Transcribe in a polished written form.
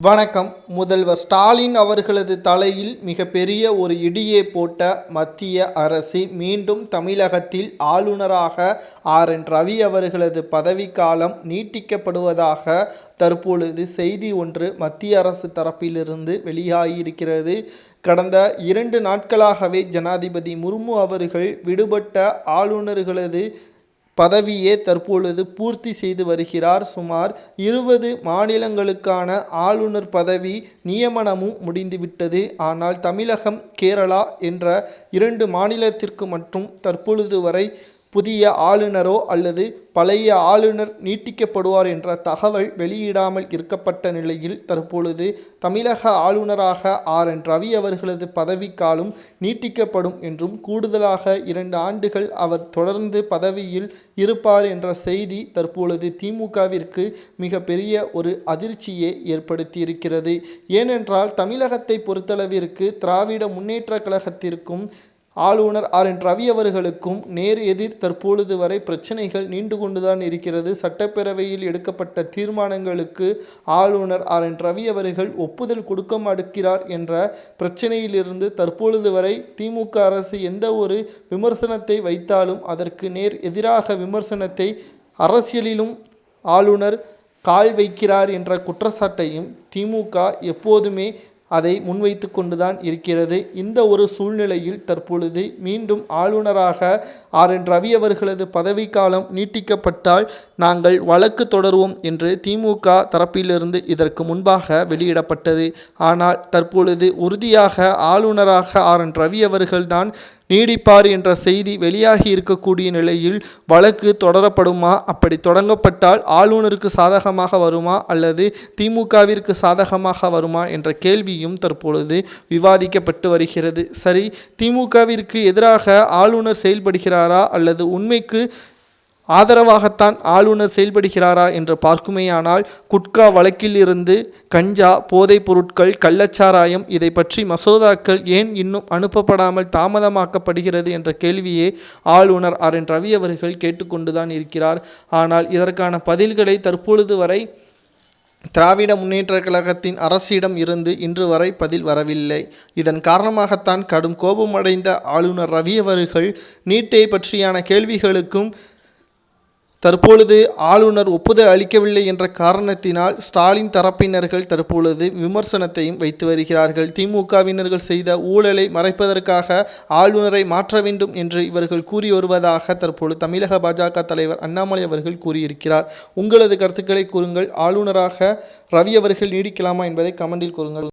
வணக்கம். முதல்வர் ஸ்டாலின் அவர்களது தலையில் மிகப்பெரிய ஒரு இடியை போட்ட மத்திய அரசு மீண்டும் தமிழகத்தில் ஆளுநராக RN ரவி அவர்களது பதவிக்காலம் நீட்டிக்கப்படுவதாக தற்பொழுது செய்தி ஒன்று மத்திய அரசு தரப்பிலிருந்து வெளியாகியிருக்கிறது. கடந்த 2 நாட்களாகவே ஜனாதிபதி முர்மு அவர்கள் விடுபட்ட ஆளுநர்களது பதவியே தற்பொழுது பூர்த்தி செய்து வருகிறார். சுமார் 20 மாநிலங்களுக்கான ஆளுநர் பதவி நியமனமும் முடிந்துவிட்டது. ஆனால் தமிழகம், கேரளா என்ற 2 மாநிலத்திற்கு மட்டும் தற்பொழுது வரை புதிய ஆளுநரோ அல்லது பழைய ஆளுநர் நீட்டிக்கப்படுவார் என்ற தகவல் வெளியிடாமல் இருக்கப்பட்ட நிலையில் தற்பொழுது தமிழக ஆளுநராக RN ரவி அவர்களது பதவிக்காலம் நீட்டிக்கப்படும் என்றும் கூடுதலாக 2 ஆண்டுகள் அவர் தொடர்ந்து பதவியில் இருப்பார் என்ற செய்தி தற்பொழுது திமுகவிற்கு மிகப்பெரிய ஒரு அதிர்ச்சியை ஏற்படுத்தியிருக்கிறது. ஏனென்றால் தமிழகத்தை பொறுத்தளவிற்கு திராவிட முன்னேற்ற கழகத்திற்கும் ஆளுநர் RN ரவி அவர்களுக்கும் நேர் எதிர் தற்பொழுது வரை பிரச்சனைகள் நீண்டு கொண்டுதான் இருக்கிறது. சட்டப்பேரவையில் எடுக்கப்பட்ட தீர்மானங்களுக்கு ஆளுநர் RN ரவி அவர்கள் ஒப்புதல் கொடுக்க மறுக்கிறார் என்ற பிரச்சனையிலிருந்து தற்பொழுது வரை திமுக அரசு எந்த ஒரு விமர்சனத்தை வைத்தாலும் அதற்கு நேர் எதிராக விமர்சனத்தை அரசியலிலும் ஆளுநர் கால் வைக்கிறார் என்ற குற்றச்சாட்டையும் திமுக எப்போதுமே அதை முன்வைத்து கொண்டுதான் இருக்கிறது. இந்த ஒரு சூழ்நிலையில் தற்பொழுது மீண்டும் ஆளுநராக RN ரவி அவர்களது பதவிக்காலம் நீட்டிக்கப்பட்டால் நாங்கள் வழக்கு தொடருவோம் என்று திமுக தரப்பிலிருந்து இதற்கு முன்பாக வெளியிடப்பட்டது. ஆனால் தற்பொழுது உறுதியாக ஆளுநராக RN ரவி அவர்கள்தான் நீடிப்பார் என்ற செய்தி வெளியாகி இருக்கக்கூடிய நிலையில் வழக்கு தொடரப்படுமா, அப்படி தொடங்கப்பட்டால் ஆளுநருக்கு சாதகமாக வருமா அல்லது திமுகவிற்கு சாதகமாக வருமா என்ற கேள்வியும் தற்பொழுது விவாதிக்கப்பட்டு வருகிறது. சரி, திமுகவிற்கு எதிராக ஆளுநர் செயல்படுகிறாரா அல்லது உண்மைக்கு ஆதரவாகத்தான் ஆளுநர் செயல்படுகிறாரா என்று பார்க்குமேயானால் குட்கா வழக்கில் இருந்து கஞ்சா, போதைப் பொருட்கள், கள்ளச்சாராயம் இதை பற்றி மசோதாக்கள் ஏன் இன்னும் அனுப்பப்படாமல் தாமதமாக்கப்படுகிறது என்ற கேள்வியே ஆளுநர் RN ரவி அவர்கள் கேட்டுக்கொண்டுதான் இருக்கிறார். ஆனால் இதற்கான பதில்களை தற்பொழுது வரை திராவிட முன்னேற்ற கழகத்தின் அரசிடம் இருந்து இன்று வரை பதில் வரவில்லை. இதன் காரணமாகத்தான் கடும் கோபமடைந்த ஆளுநர் ரவி அவர்கள் நீட்டை பற்றியான கேள்விகளுக்கும் தற்பொழுது ஆளுநர் ஒப்புதல் அளிக்கவில்லை என்ற காரணத்தினால் ஸ்டாலின் தரப்பினர்கள் தற்பொழுது விமர்சனத்தையும் வைத்து வருகிறார்கள். திமுகவினர்கள் செய்த ஊழலை மறைப்பதற்காக ஆளுநரை மாற்ற வேண்டும் என்று இவர்கள் கூறி வருவதாக தற்பொழுது தமிழக பாஜக தலைவர் அண்ணாமலை அவர்கள் கூறியிருக்கிறார். உங்களது கருத்துக்களை கூறுங்கள். ஆளுநராக ரவி அவர்கள் நீடிக்கலாமா என்பதை கமெண்டில் கூறுங்கள்.